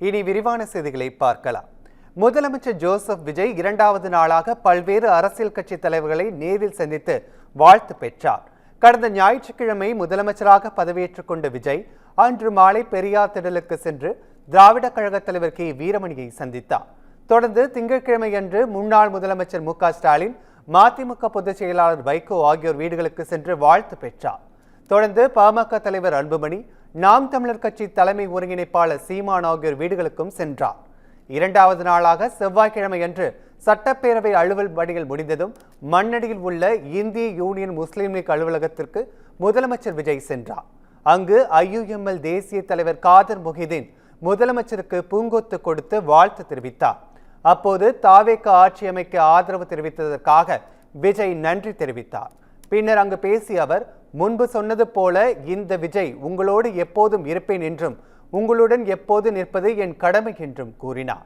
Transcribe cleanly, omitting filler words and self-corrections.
இனி விரிவான செய்திகளை பார்க்கலாம். முதலமைச்சர் ஜோசப் விஜய் இரண்டாவது நாளாக பல்வேறு அரசியல் கட்சி தலைவர்களை நேரில் சந்தித்து வாழ்த்து பெற்றார். கடந்த ஞாயிற்றுக்கிழமை முதலமைச்சராக பதவியேற்றுக் கொண்ட விஜய் அன்று மாலை பெரியார் திடலுக்கு சென்று திராவிட கழக தலைவர் கே வீரமணியை சந்தித்தார். தொடர்ந்து திங்கட்கிழமை அன்று முன்னாள் முதலமைச்சர் மு.க.ஸ்டாலின், மதிமுக பொதுச் செயலாளர் வைகோ ஆகியோர் வீடுகளுக்கு சென்று வாழ்த்து பெற்றார். தொடர்ந்து பாமக தலைவர் அன்புமணி, நாம் தமிழர் கட்சி தலைமை ஒருங்கிணைப்பாளர் சீமான் ஆகியோர் வீடுகளுக்கும் சென்றார். இரண்டாவது நாளாக செவ்வாய்க்கிழமை அன்று சட்டப்பேரவை அலுவல் பணிகள் முடிந்ததும் மண்ணடியில் உள்ள இந்திய யூனியன் முஸ்லீம் லீக் அலுவலகத்திற்கு முதலமைச்சர் விஜய் சென்றார். அங்கு IUML தேசிய தலைவர் காதர் முஹிதீன் முதலமைச்சருக்கு பூங்கொத்து கொடுத்து வாழ்த்து தெரிவித்தார். அப்போது தாவேக ஆட்சி அமைக்க ஆதரவு தெரிவித்ததற்காக விஜய் நன்றி தெரிவித்தார். பின்னர் அங்கு பேசிய அவர், முன்பு சொன்னது போல இந்த விஜய் உங்களோடு எப்போதும் இருப்பேன் என்றும் உங்களுடன் எப்போது நிற்பது என் கடமை என்றும் கூறினார்.